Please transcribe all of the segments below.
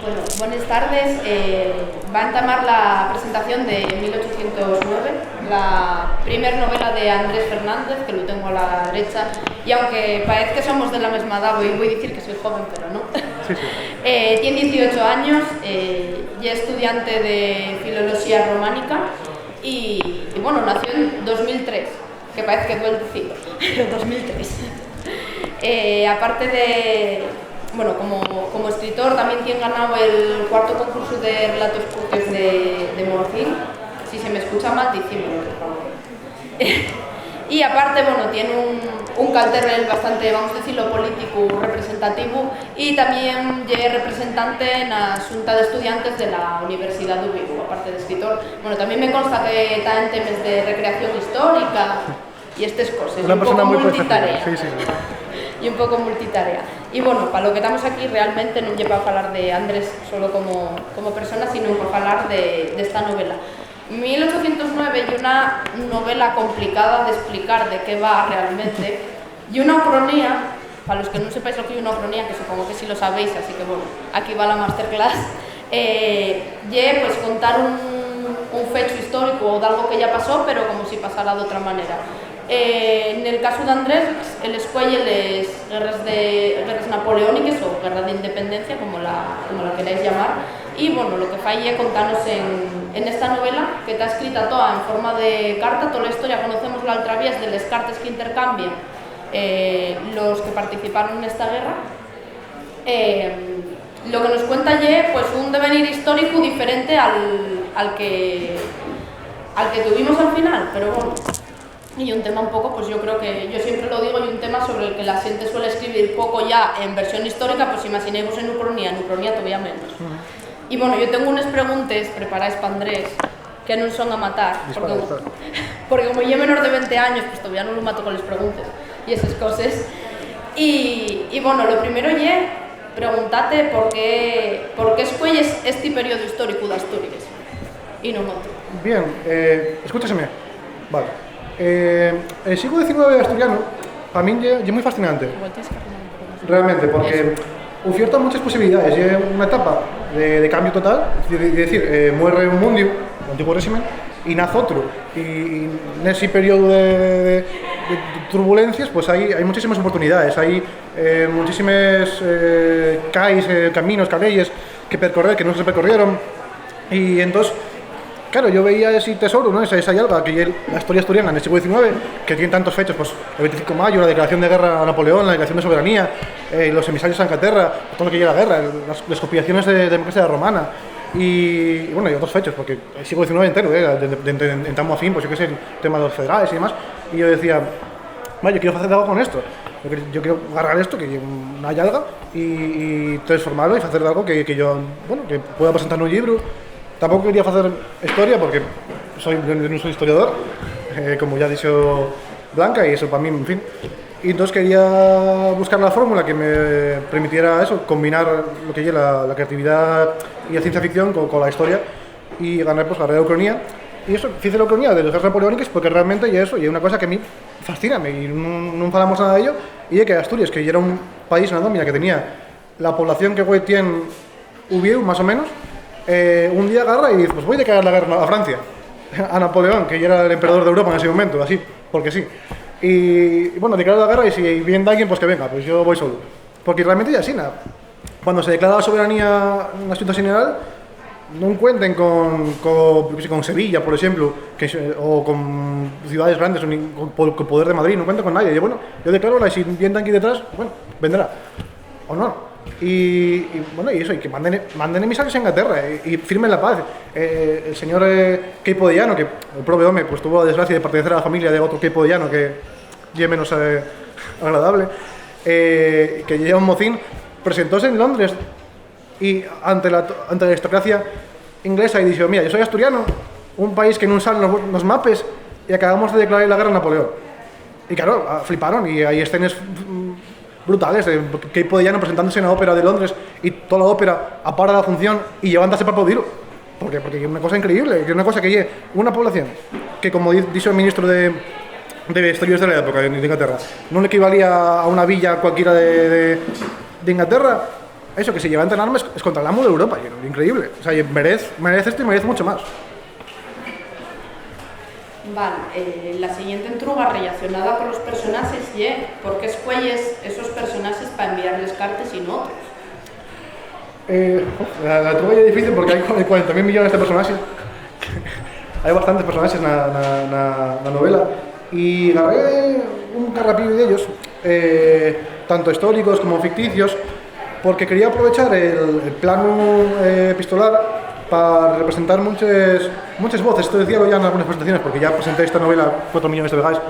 Bueno, buenas tardes. Va a entamar la presentación de 1809, la primera novela de Andrés Fernández, que lo tengo a la derecha, y aunque parece que somos de la misma edad, voy a decir que soy joven, pero no. Sí, sí. Tiene 18 años, ya es estudiante de Filología Románica y bueno, nació en 2003, que parece que duele decirlo, pero 2003. Aparte de... Bueno, como escritor también tiene ganado el cuarto concurso de relatos cortos de Morcín. Si se me escucha mal, decímelo, por favor. Y aparte, bueno, tiene un cartel bastante, vamos a decirlo, político representativo, y también es representante en la Junta de Estudiantes de la Universidad de Vigo, aparte de escritor. Bueno, también me consta que está en temas de recreación histórica y estas cosas. Una persona muy multitarea. Sí, sí. Y un poco multitarea. Y bueno, para lo que estamos aquí realmente no lleva a hablar de Andrés solo como persona, sino para hablar de esta novela. 1809 y una novela complicada de explicar de qué va realmente, y una ucronía, para los que no sepáis lo que es una ucronía, que supongo que sí lo sabéis, así que bueno, aquí va la masterclass, pues contar un fecho histórico o de algo que ya pasó, pero como si pasara de otra manera. En el caso de Andrés, él escuelle las guerras napoleónicas o guerra de independencia, como la queráis llamar, y bueno, lo que falla es contarnos en esta novela, que está escrita toda en forma de carta, toda la historia conocemos a través de las cartas que intercambian los que participaron en esta guerra. Lo que nos cuenta es pues, un devenir histórico diferente al que tuvimos al final, pero bueno. Y un tema un poco, pues yo creo que, yo siempre lo digo, y un tema sobre el que la gente suele escribir poco ya en versión histórica, pues imaginemos en ucronía todavía menos. Y bueno, yo tengo unas preguntas preparadas para Andrés, que no son a matar, porque como yo menor de 20 años, pues todavía no lo mato con las preguntas y esas cosas. Y bueno, lo primero es preguntarte por qué escuelles este periodo histórico de Asturias y no otro. Bien, escúchaseme. Vale. El siglo XIX asturiano para mí es muy fascinante, realmente, porque oferta muchas posibilidades. Es una etapa de cambio total, es decir, muere un mundo, el antiguo régimen, y nace otro. Y en ese periodo de turbulencias, pues hay muchísimas oportunidades, hay muchísimos caminos, calles que percorrer que no se percorrieron. Y entonces, claro, yo veía ese tesoro, ¿no? esa alga que es la historia asturiana en el siglo XIX, que tiene tantos fechos, pues el 25 de mayo, la declaración de guerra a Napoleón, la declaración de soberanía, los emisarios a Inglaterra, todo lo que lleva a la guerra, las conspiraciones de democracia romana, y bueno, y otros fechos, porque el siglo XIX entero, de entamo a fin, pues yo qué sé, el tema de los federales y demás, y yo decía, vale, yo quiero hacer algo con esto, yo quiero agarrar esto, que es una alga, y transformarlo y hacer algo que yo, bueno, que pueda presentar en un libro. Tampoco quería hacer historia porque no soy historiador, como ya ha dicho Blanca, y eso para mí, en fin. Y entonces quería buscar la fórmula que me permitiera eso, combinar lo que es la creatividad y la ciencia ficción con la historia y ganar pues, la ucronía. Y eso, hice la ucronía de los guerras napoleónicas porque realmente y eso, y es una cosa que a mí fascina, y no falamos nada de ello, y es que Asturias, que ya era un país, una nómina que tenía la población que hoy tiene Ubieu, más o menos, un día agarra y dice, pues voy a declarar la guerra a Francia, a Napoleón, que ya era el emperador de Europa en ese momento, así, porque sí. Y bueno, declara la guerra y si viene alguien, pues que venga, pues yo voy solo. Porque realmente ya así, nada. Cuando se declara la soberanía en la Junta General, no cuenten con Sevilla, por ejemplo, o con ciudades grandes, o con el poder de Madrid, no cuenten con nadie. Y bueno, yo declaro la y si viene aquí detrás, bueno, vendrá. O no. Y bueno, y eso, y que manden emisarios a Inglaterra y firmen la paz. El señor Queipodellano, que el propio hombre pues, tuvo la desgracia de pertenecer a la familia de otro Queipodellano que es menos agradable, que lleva un mocín, presentóse en Londres y ante la aristocracia inglesa y dijo, mira, yo soy asturiano, un país que no salen los mapes y acabamos de declarar la guerra a Napoleón. Y claro, fliparon y hay escenas brutales, Queipodellano presentándose en la ópera de Londres y toda la ópera apara la función y llevándose para podirlo. Porque es una cosa increíble, que es una cosa que lleve una población que, como dijo el ministro de Exteriores de la época de Inglaterra, no le equivalía a una villa cualquiera de Inglaterra, eso, que se lleva a entrenarme es contra el amo de Europa, y increíble. O sea, merece esto y merece mucho más. Vale, la siguiente entruga relacionada con los personajes y ¿por qué escuelles esos personajes para enviarles cartas y no otros? La entruga ya es difícil porque hay 40.000 millones de personajes. Hay bastantes personajes en la novela y agarré un carrapillo de ellos, tanto históricos como ficticios, porque quería aprovechar el plano epistolar para representar muchas voces. Esto decía ya en algunas presentaciones, porque ya presenté esta novela 4 millones de veces.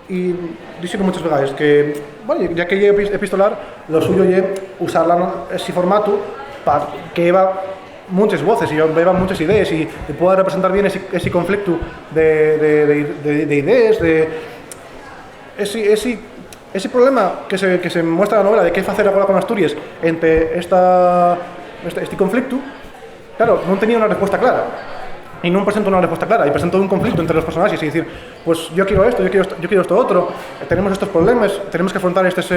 Y dije con muchas veces que, bueno, ya que es epistolar, lo suyo es usar ese formato para que lleva muchas voces y lleva muchas ideas y pueda representar bien ese conflicto de ideas, de ese problema que se muestra en la novela de qué hacer ahora con Asturias entre este conflicto. Claro, no tenía una respuesta clara y no presento una respuesta clara y presento un conflicto entre los personajes y decir, pues yo quiero esto, yo quiero esto otro, tenemos estos problemas, tenemos que afrontar estas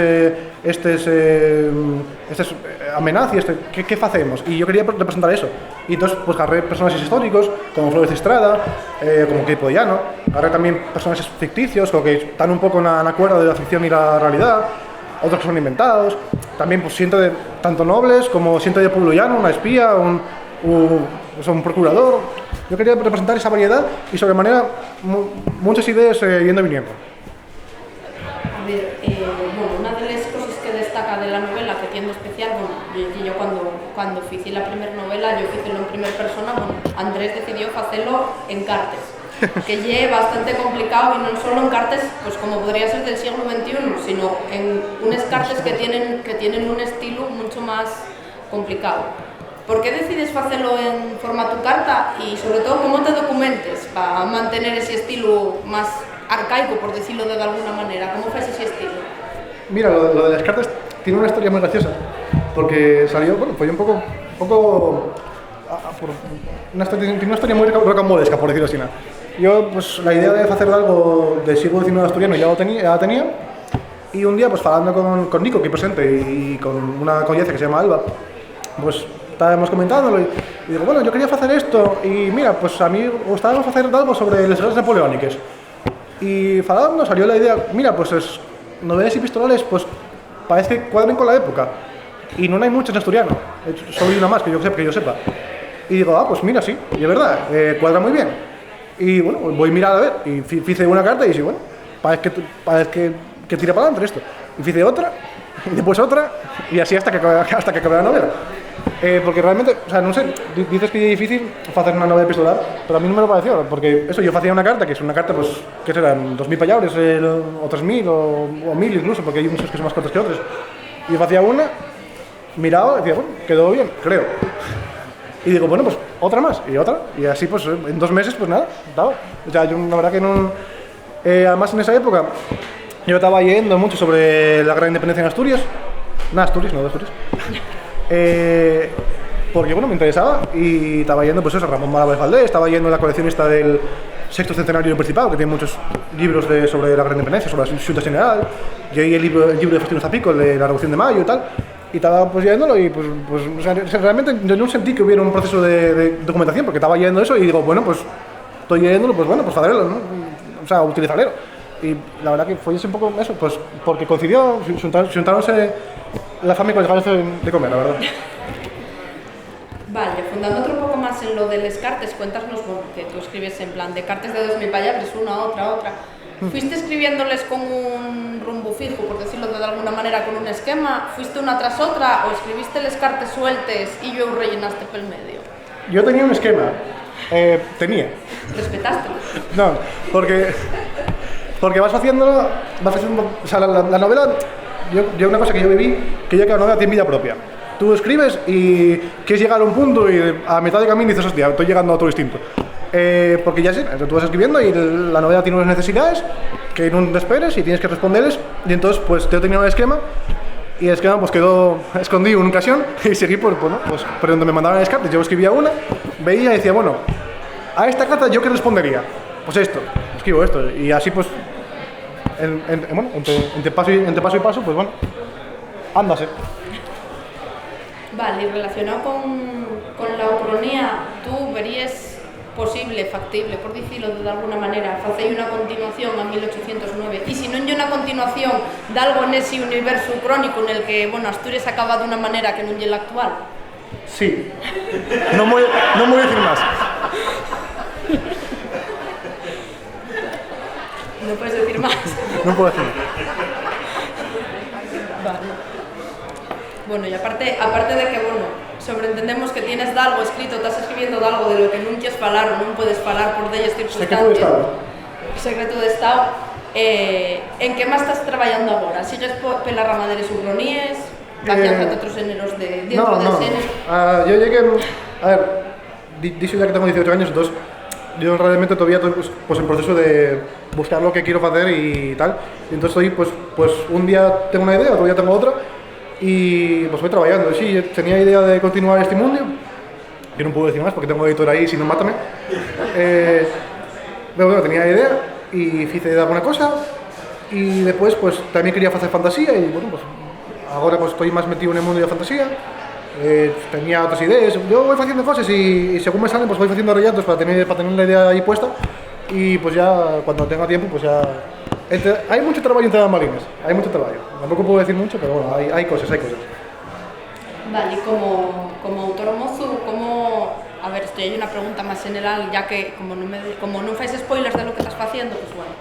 amenazas, ¿qué hacemos? Y yo quería representar eso. Y entonces pues agarré personajes históricos como Flores de Estrada, como Quipo Llano, agarré también personajes ficticios como que están un poco en acuerdo de la ficción y la realidad, otros que son inventados. También pues siento de tanto nobles como siento de pueblo llano, una espía, un procurador. Yo quería representar esa variedad y sobremanera muchas ideas yendo y viniendo. A ver, bueno, una de las cosas que destaca de la novela que tiene especial, bueno, yo cuando hice la primera novela, yo hice en primera persona, bueno, Andrés decidió hacerlo en cartas, que es bastante complicado y no solo en cartas, pues como podría ser del siglo XXI, sino en unas cartas que tienen un estilo mucho más complicado. ¿Por qué decides hacerlo en formato carta y sobre todo cómo te documentes para mantener ese estilo más arcaico, por decirlo de alguna manera? ¿Cómo fue ese estilo? Mira, lo de las cartas tiene una historia muy graciosa, porque salió, bueno, fue un poco tiene una historia muy rocambolesca, por decirlo así. Yo, pues, la idea de hacer algo del siglo XIX asturiano ya la tenía, y un día, pues, hablando con Nico, aquí presente, y con una coñaza que se llama Alba, pues, estábamos comentándolo y digo, bueno, yo quería hacer esto y mira, pues a mí me gustaba hacer algo sobre las guerras napoleónicas. Y falando salió la idea, mira, pues es novelas epistolares, pues parece que cuadren con la época. Y no hay muchas en asturiano, solo hay una más que yo sepa. Y digo, pues mira, sí, y es verdad, cuadra muy bien. Y bueno, voy a mirar a ver, y hice una carta y dije, bueno, parece que tira para adelante esto. Y hice otra, y después otra, y así hasta que acabé la novela. Porque realmente, o sea, no sé, dices que es difícil hacer una novela epistolar, pero a mí no me lo pareció, porque eso, yo hacía una carta, que es una carta, pues, ¿qué serán? 2.000 palabras, o 3.000, o 1.000 incluso, porque hay muchos que son más cortos que otros. Y yo hacía una, miraba, y decía, bueno, quedó bien, creo. Y digo, bueno, pues, otra más, y otra, y así, pues, en 2 meses, pues nada, estaba. O sea, yo, la verdad que no... además, en esa época, yo estaba leyendo mucho sobre la gran independencia en Asturias, no de Asturias. Porque bueno, me interesaba y estaba yendo, pues eso, Ramón Maravés Valdés, estaba yendo la coleccionista del sexto centenario del Principado, que tiene muchos libros sobre la gran independencia, sobre la Junta General, y ahí el libro de Faustino Zapico, el de la Revolución de Mayo y tal, y estaba pues yéndolo y pues o sea, realmente yo no sentí que hubiera un proceso de documentación, porque estaba yendo eso y digo, bueno, pues estoy yéndolo, pues bueno, pues hacerlo, ¿no? O sea, utilizarlo. Y la verdad que fue un poco eso, pues porque coincidió, juntáronse la familia con el ganas de comer, la verdad. Vale, fundando otro poco más en lo de las cartas, cuéntanos, bueno, que tú escribes en plan de cartas de 2.000 palabras, una, otra. ¿Fuiste escribiéndoles con un rumbo fijo, por decirlo de alguna manera, con un esquema? ¿Fuiste una tras otra o escribiste las cartas sueltas y yo rellenaste por el medio? Yo tenía un esquema, ¿Respetaste? No, porque vas haciéndolo, o sea, la novela, yo una cosa que yo viví, que ya que la novela tiene vida propia. Tú escribes y quieres llegar a un punto y a mitad de camino dices, hostia, estoy llegando a otro distinto. Porque ya sé, tú vas escribiendo y la novela tiene unas necesidades que no te esperes y tienes que responderles, y entonces pues yo tenía un esquema y el esquema pues quedó escondido en una ocasión y seguí por donde me mandaban las cartas. Yo escribía una, veía y decía, bueno, a esta carta yo qué respondería, pues esto, escribo esto, y así pues entre paso y paso, pues bueno, ándase. Vale, y relacionado con la ucronía, tú verías posible, factible, por decirlo de alguna manera, hacer una continuación a 1809, y si no hay una continuación de algo en ese universo crónico en el que, bueno, Asturias acaba de una manera que no es la actual? Sí. No voy a decir más. No puedes decir más. No puedo decir más. Vale. Bueno, y aparte de que, bueno, sobreentendemos que tienes de algo escrito, estás escribiendo de algo de lo que non quieres falar ou non puedes falar por dellas circunstancias. Secreto de Estado. Secreto de Estado. En que máis estás traballando agora? Sigues pela rama de les ucroníes? Cambiando outros géneros dentro de xéneros? Yo llegué, a ver, dixo ya que tengo 18 años, entonces yo realmente todavía estoy pues en proceso de buscar lo que quiero hacer y tal. Y entonces estoy, pues un día tengo una idea, otro día tengo otra. Y pues voy trabajando. Sí, tenía idea de continuar este mundo. Yo no puedo decir más porque tengo editor ahí, si no, mátame. Pero bueno, tenía idea y hice alguna cosa. Y después, pues también quería hacer fantasía. Y bueno, pues ahora pues estoy más metido en el mundo de la fantasía. Tenía otras ideas. Yo voy haciendo cosas y según me salen, pues voy haciendo relatos para tener la idea ahí puesta. Y pues ya cuando tenga tiempo, pues ya. Hay mucho trabajo entre las marines, hay mucho trabajo. Tampoco puedo decir mucho, pero bueno, hay cosas. Vale, como autor mozo, ¿cómo...? A ver, esto hay una pregunta más general, ya que como no fais spoilers de lo que estás haciendo, pues bueno.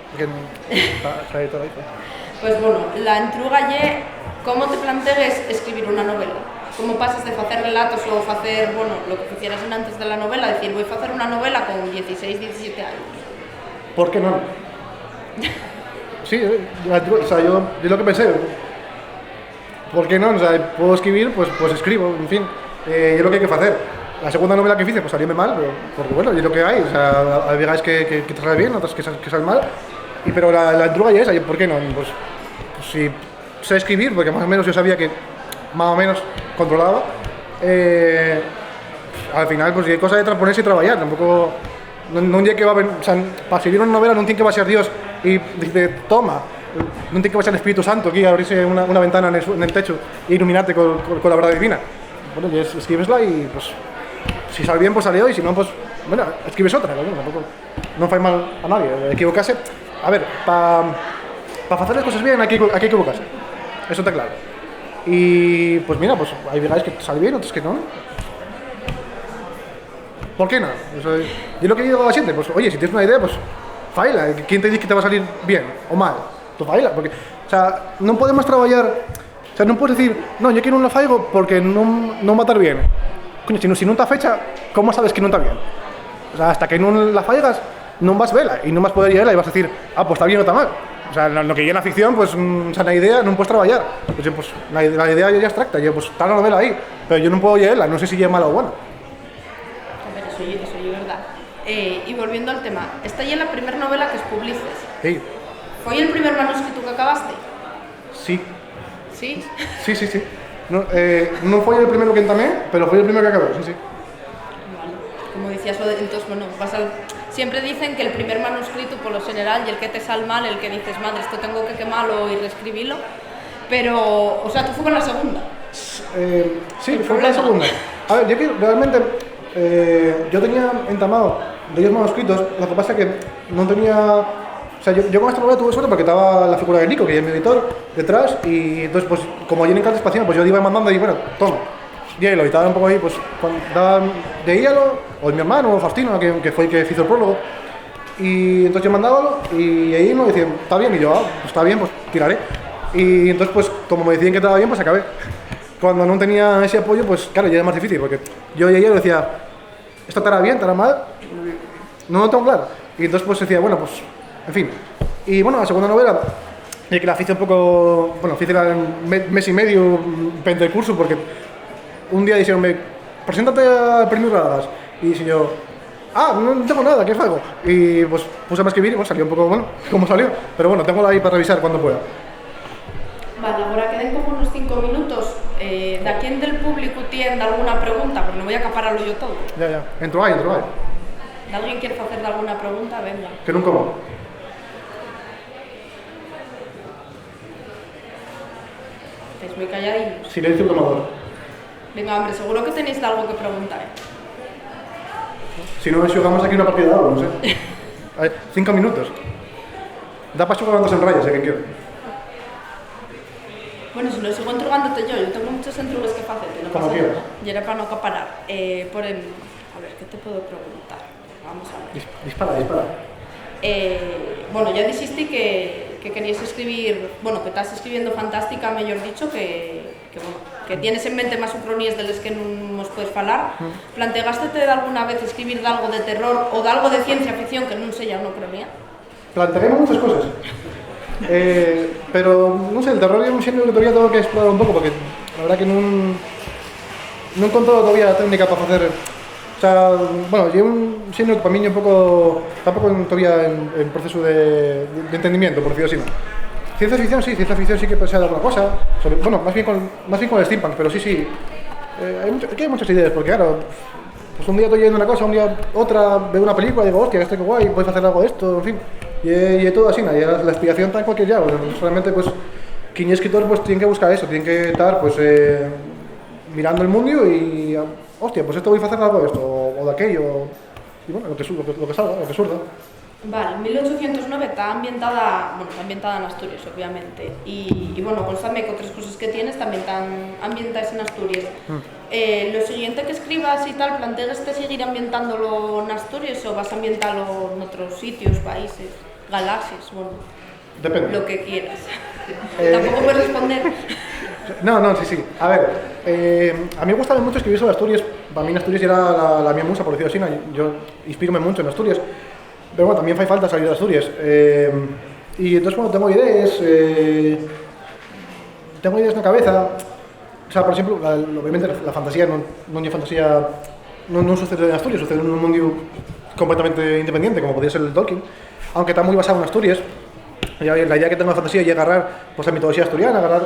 Pues bueno, la entruga ye, ¿cómo te planteas escribir una novela? ¿Cómo pasas de hacer relatos o hacer, bueno, lo que hicieras antes de la novela, decir, voy a hacer una novela con 16, 17 años? ¿Por qué no? Sí, o sea, yo lo que pensé, ¿por qué no? O sea, puedo escribir, pues escribo, en fin, es lo que hay que hacer. La segunda novela que hice, pues salíme mal, porque bueno, es lo que hay, o sea, hay veces que te sale bien, otras que salen mal, pero la entruga ya es, ¿por qué no? Pues si sé escribir, porque más o menos yo sabía que más o menos controlaba, al final pues hay cosa de ponerse y trabajar, tampoco... No un día que va a venir, o sea, para escribir una novela no tiene que va a ser Dios y dice, toma, no tiene que va a ser el Espíritu Santo aquí, abrirse una ventana en el techo e iluminarte con la verdad divina. Bueno, y escribesla y pues, si sale bien, pues sale hoy, si no, pues, bueno, escribes otra, ¿no? Tampoco, no fai mal a nadie, equivocarse. A ver, para hacer las cosas bien hay que equivocarse, eso está claro. Y pues mira, pues hay veces que sale bien, otras que no. ¿Por qué no? O sea, yo lo que digo a la gente, pues oye, si tienes una idea, pues faila. ¿Quién te dice que te va a salir bien o mal? Tú faila, porque, o sea, no podemos trabajar, o sea, no puedes decir, no, yo quiero un la faigo porque no va a estar bien. Coño, si no está fecha, ¿cómo sabes que no está bien? O sea, hasta que no la faigas, no vas a verla y no vas a poder llegarla y vas a decir, pues está bien o está mal. O sea, lo que llega en la ficción, pues, o sea, la idea no puedes trabajar. Pues la idea ya es abstracta, pues está la novela ahí, pero yo no puedo llegarla, no sé si es mala o buena. Eso es verdad. Y volviendo al tema, esta ya es la primera novela que publices. Sí. ¿Fue el primer manuscrito que acabaste? Sí. ¿Sí? Sí. No fue el primero que entamé, pero fue el primero que acabé, sí. Vale. Como decías, entonces, bueno, siempre dicen que el primer manuscrito, por lo general, y el que te sale mal, el que dices, madre, esto tengo que quemarlo y reescribirlo, pero, o sea, tú fue con la segunda. Sí, fue con la segunda. A ver, yo que realmente... yo tenía entamado 10 manuscritos, lo que pasa es que no tenía... O sea, yo con esta novela tuve suerte porque estaba la figura de Nico, que es mi editor, detrás, y entonces, pues, como yo en carta espacial, pues yo iba mandando y, bueno, toma, hielo, y estaba un poco ahí, pues, daba de hielo, o mi hermano, o Faustino, que fue el que hizo el prólogo, y entonces yo mandaba y ahí me decían, está bien, y yo, pues está bien, pues tiraré. Y entonces, pues, como me decían que estaba bien, pues acabé. Cuando no tenía ese apoyo, pues claro, ya era más difícil, porque yo y ella decía, ¿esto estará bien, estará mal? No lo tengo claro. Y entonces pues decía, bueno, pues, en fin. Y bueno, la segunda novela, que la hice un poco, bueno, hice en mes y medio entre el curso, porque un día dijeron, preséntate a Premios Radas. Y dije yo, no tengo nada, ¿qué hago? Y pues puse a escribir y bueno, salió un poco, bueno, como salió. Pero bueno, tengo ahí para revisar cuando pueda. Vale, ahora queden como unos 5 minutos. ¿De a quién del público tiene alguna pregunta? Porque no voy a acapararlo yo todo. Ya. Entro ahí. ¿De alguien quiere hacer alguna pregunta? Venga. Que nunca va. Estáis muy calladillos. Silencio tomador. Venga, hombre, seguro que tenéis algo que preguntar. Si no, xogamos aquí una partida de algo, non sei. 5 minutos. Dá para xogar antes en rayas, que quiero. Bueno, si no sigo entrugándote yo tengo muchos entrugues que facerte, no Como pasa quieras. nada. Y era para no acaparar. A ver, ¿qué te puedo preguntar? Vamos a ver. Dispara. Bueno, ya dijiste que querías escribir, bueno, que estás escribiendo fantástica, mejor dicho, que tienes en mente más ucronías de las que no nos puedes falar. ¿Planteaste de alguna vez escribir de algo de terror o de algo de ciencia ficción que no sea una ucronía? Plantearemos muchas cosas. Pero, non sei, el terror é un xénero que todavía tengo que explorar un pouco, porque la verdad que non he encontrado todavía a técnica para facer. O sea, bueno, é un xénero que para mí é un pouco, tampouco todavía en proceso de entendimiento, por decirlo así. Ciencia ficción sí que pensé de alguna cosa, bueno, más bien con el steampunk, pero sí, hay muchas ideas, porque claro, pues un día estoy leyendo una cosa, un día otra, veo una película y digo, hostia, esto que guay, puedes hacer algo de esto, en fin. Y todo así, la inspiración está en cualquier lado. Solamente, pues, quien es escritor, pues, tiene que buscar eso, tiene que estar, pues, mirando el mundo y, hostia, pues esto voy a hacer algo de esto, o de aquello, y bueno, lo que salga, lo que surja. Vale, 1809 está ambientada en Asturias, obviamente, y bueno, constame que otras cosas que tienes también están ambientadas en Asturias. Lo siguiente que escribas y tal, ¿planteas seguir ambientándolo en Asturias o vas a ambientarlo en otros sitios, países, galaxias, bueno, Depende. lo que quieras? Tampoco puedes responder. No, sí. A ver, a mí me gustaba mucho escribir sobre Asturias. Para mí Asturias era la mi musa, por decirlo así. Yo inspírome mucho en Asturias. Pero bueno, también hace falta salir de Asturias. Y entonces, bueno, tengo ideas en la cabeza. O sea, por ejemplo, obviamente la fantasía no es fantasía, no sucede en Asturias, sucede en un mundo completamente independiente, como podría ser el Tolkien, aunque está muy basado en Asturias. La idea que tengo de fantasía es agarrar, pues, la mitología asturiana, agarrar,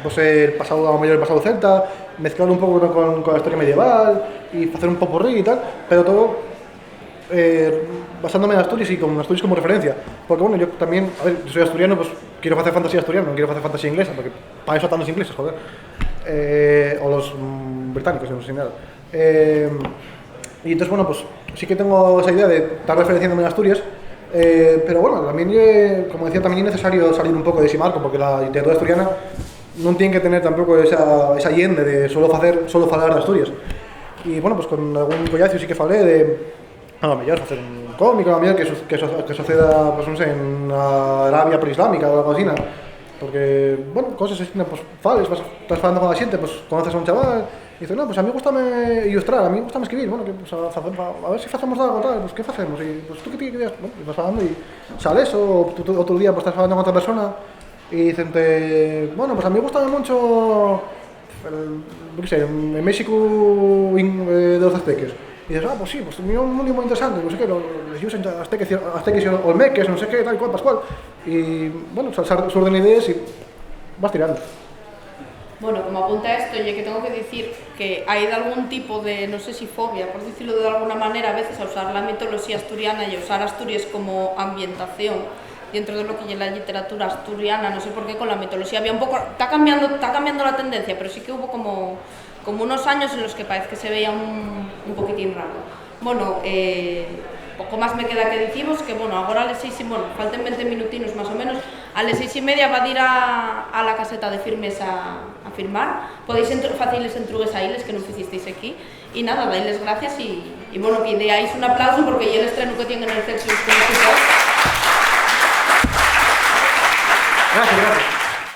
pues, el pasado, a lo mejor el pasado celta, mezclarlo un poco con la historia medieval y hacer un popurrí y tal, pero todo basándome en Asturias y con Asturias como referencia. Porque bueno, yo también, a ver, yo soy asturiano, pues quiero hacer fantasía asturiana, no quiero hacer fantasía inglesa, porque para eso están los ingleses, joder. O los británicos, no sé nada. Y entonces, bueno, pues sí que tengo esa idea de estar referenciándome en Asturias, pero bueno, también, como decía, también es necesario salir un poco de ese marco, porque la literatura asturiana no tiene que tener tampoco esa yende de solo falar de Asturias. Y bueno, pues con algún collacio sí que falé de, a lo mejor hacer un cómic, a lo mejor que suceda, pues no sé, en la Arabia preislámica o algo así, ¿no? Porque, bueno, cosas así, pues estás falando con la gente, pues conoces a un chaval y dices, no, pues a mí me gusta ilustrar, a mí me gusta escribir, bueno, que, pues, a ver si hacemos algo tal, pues ¿qué hacemos? Y pues tú qué querías, bueno, y vas hablando y sales, o otro día pues estás hablando con otra persona y dicen, bueno, pues a mí me gusta mucho, no sé, en México de los azteques. Y dices, pues sí, pues tenía un mundo muy interesante, no sé qué, los usan azteques y olmeques, no sé qué, tal y cual, pascual. Y bueno, surgen ideas y vas tirando. Bueno, como apunta esto, yo que tengo que decir que hay de algún tipo de, no sé si fobia, por decirlo de alguna manera, a veces a usar la mitología asturiana y a usar Asturias como ambientación dentro de lo que es la literatura asturiana, no sé por qué con la mitología había un poco, está cambiando la tendencia, pero sí que hubo como unos años en los que parece que se veía un poquitín raro. Bueno, poco más me queda que decimos que, bueno, ahora a las 6 y, bueno, falten 20 minutinos más o menos, a las 6:30 va a ir a la caseta de firmes a firmar. Podéis facilitar entrugues a iles que no hicisteis aquí. Y nada, dailes gracias y bueno, que deáis un aplauso porque yo el estreno que tienen en el Celsius. Gracias.